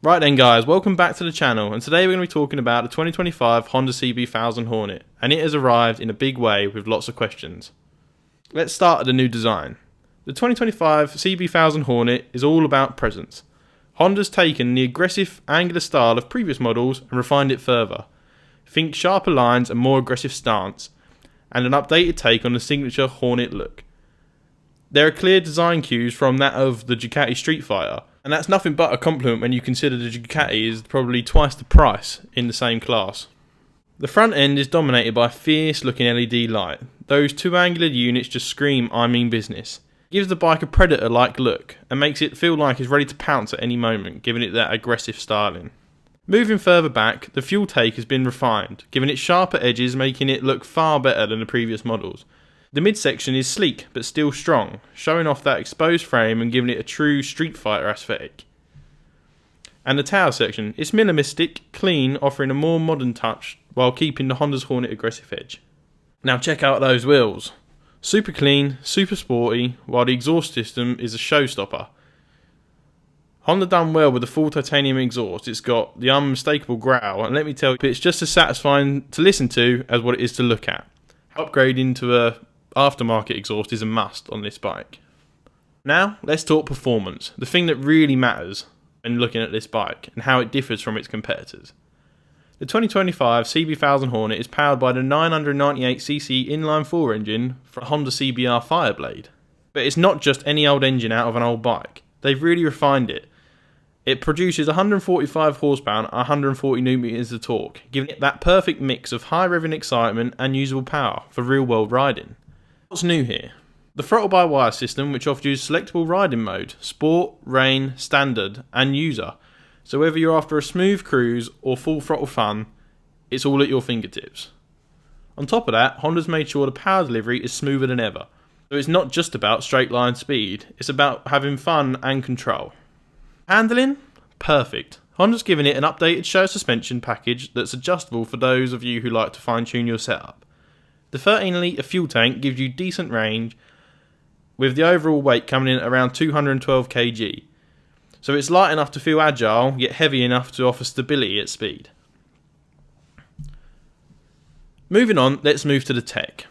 Right then guys, welcome back to the channel, and today we're going to be talking about the 2025 Honda CB1000 Hornet, and it has arrived in a big way with lots of questions. Let's start at the new design. The 2025 CB1000 Hornet is all about presence. Honda's taken the aggressive angular style of previous models and refined it further. Think sharper lines and more aggressive stance, and an updated take on the signature Hornet look. There are clear design cues from that of the Ducati Street Fighter, and that's nothing but a compliment when you consider the Ducati is probably twice the price in the same class. The front end is dominated by a fierce looking LED light. Those two angular units just scream I mean business. It gives the bike a predator-like look and makes it feel like it's ready to pounce at any moment, giving it that aggressive styling. Moving further back, the fuel take has been refined, giving it sharper edges, making it look far better than the previous models. The midsection is sleek but still strong, showing off that exposed frame and giving it a true Street Fighter aesthetic. And the tail section, it's minimalistic, clean, offering a more modern touch while keeping the Honda's Hornet aggressive edge. Now check out those wheels. Super clean, super sporty, while the exhaust system is a showstopper. Honda done well with the full titanium exhaust. It's got the unmistakable growl, and let me tell you, it's just as satisfying to listen to as what it is to look at. Upgrading to a aftermarket exhaust is a must on this bike. Now let's talk performance, the thing that really matters when looking at this bike and how it differs from its competitors. The 2025 CB1000 Hornet is powered by the 998cc inline-4 engine from Honda CBR Fireblade. But it's not just any old engine out of an old bike. They've really refined it. It produces 145 horsepower and 140 Nm of torque, giving it that perfect mix of high revving excitement and usable power for real-world riding. What's new here? The throttle-by-wire system, which offers you selectable riding mode, sport, rain, standard and user. So whether you're after a smooth cruise or full throttle fun, it's all at your fingertips. On top of that, Honda's made sure the power delivery is smoother than ever. So it's not just about straight line speed, it's about having fun and control. Handling? Perfect. Honda's given it an updated show suspension package that's adjustable for those of you who like to fine-tune your setup. The 13 litre fuel tank gives you decent range, with the overall weight coming in at around 212 kg. So it's light enough to feel agile, yet heavy enough to offer stability at speed. Moving on, let's move to the tech.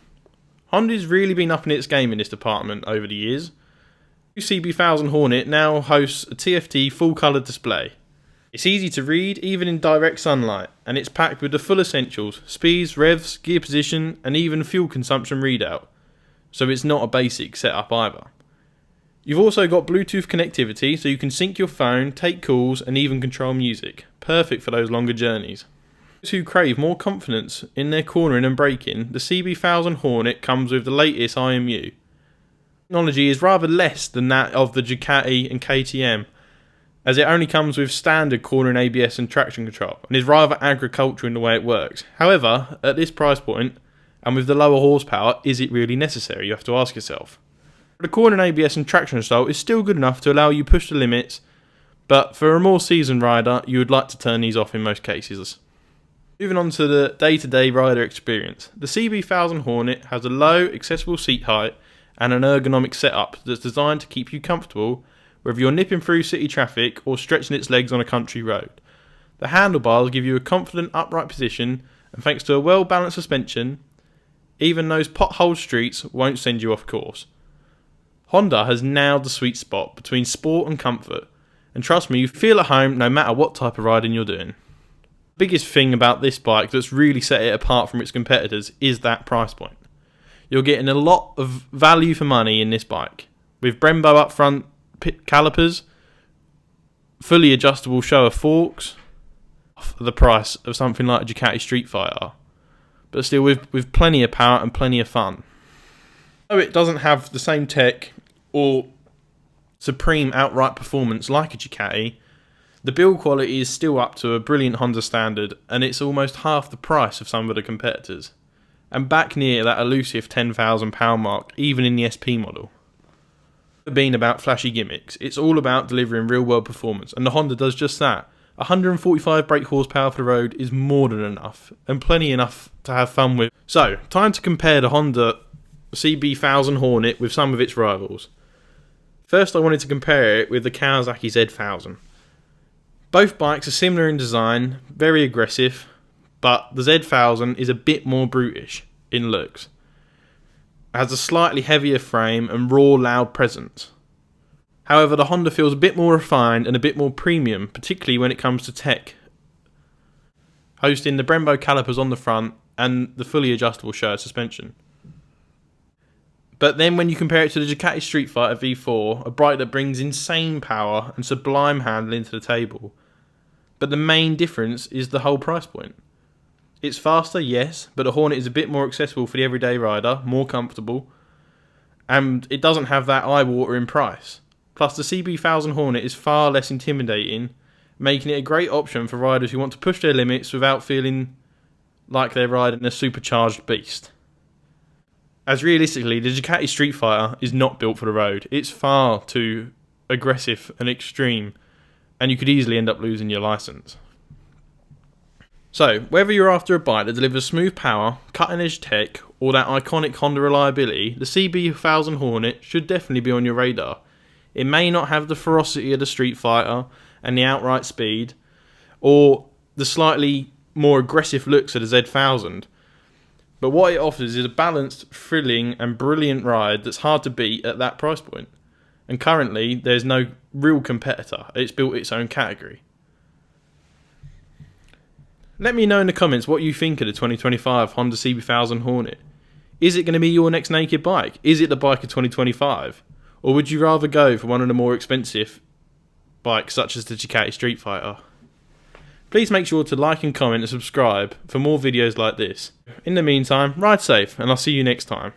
Honda's really been upping its game in this department over the years. The CB1000 Hornet now hosts a TFT full colour display. It's easy to read even in direct sunlight, and it's packed with the full essentials: speeds, revs, gear position and even fuel consumption readout. So it's not a basic setup either. You've also got Bluetooth connectivity, so you can sync your phone, take calls and even control music. Perfect for those longer journeys. Those who crave more confidence in their cornering and braking, the CB1000 Hornet comes with the latest IMU. Technology is rather less than that of the Ducati and KTM, as it only comes with standard cornering ABS and traction control, and is rather agricultural in the way it works. However, at this price point, and with the lower horsepower, is it really necessary? You have to ask yourself. The cornering ABS and traction control is still good enough to allow you push the limits, but for a more seasoned rider, you would like to turn these off in most cases. Moving on to the day-to-day rider experience. The CB1000 Hornet has a low, accessible seat height and an ergonomic setup that's designed to keep you comfortable whether you're nipping through city traffic or stretching its legs on a country road. The handlebars give you a confident upright position, and thanks to a well-balanced suspension, even those potholed streets won't send you off course. Honda has nailed the sweet spot between sport and comfort, and trust me, you feel at home no matter what type of riding you're doing. The biggest thing about this bike that's really set it apart from its competitors is that price point. You're getting a lot of value for money in this bike, with Brembo up front calipers, fully adjustable shower forks, the price of something like a Ducati Street Fighter, but still with plenty of power and plenty of fun. Though it doesn't have the same tech or supreme outright performance like a Ducati, the build quality is still up to a brilliant Honda standard, and it's almost half the price of some of the competitors, and back near that elusive £10,000 mark even in the SP model. Being about flashy gimmicks, it's all about delivering real world performance, and the Honda does just that. 145 brake horsepower for the road is more than enough, and plenty enough to have fun with. So, time to compare the Honda CB1000 Hornet with some of its rivals. First I wanted to compare it with the Kawasaki Z1000. Both bikes are similar in design, very aggressive, but the Z1000 is a bit more brutish in looks. It has a slightly heavier frame and raw, loud presence. However, the Honda feels a bit more refined and a bit more premium, particularly when it comes to tech, hosting the Brembo calipers on the front and the fully adjustable shared suspension. But then when you compare it to the Ducati Street Fighter V4, a bike that brings insane power and sublime handling to the table. But the main difference is the whole price point. It's faster, yes, but the Hornet is a bit more accessible for the everyday rider, more comfortable, and it doesn't have that eye-watering price. Plus, the CB1000 Hornet is far less intimidating, making it a great option for riders who want to push their limits without feeling like they're riding a supercharged beast. As realistically, the Ducati Street Fighter is not built for the road. It's far too aggressive and extreme, and you could easily end up losing your license. So, whether you're after a bike that delivers smooth power, cutting-edge tech, or that iconic Honda reliability, the CB1000 Hornet should definitely be on your radar. It may not have the ferocity of the Street Fighter and the outright speed, or the slightly more aggressive looks of the Z1000, but what it offers is a balanced, thrilling and brilliant ride that's hard to beat at that price point. And currently, there's no real competitor. It's built its own category. Let me know in the comments what you think of the 2025 Honda CB1000 Hornet. Is it going to be your next naked bike? Is it the bike of 2025? Or would you rather go for one of the more expensive bikes such as the Ducati Street Fighter? Please make sure to like and comment and subscribe for more videos like this. In the meantime, ride safe and I'll see you next time.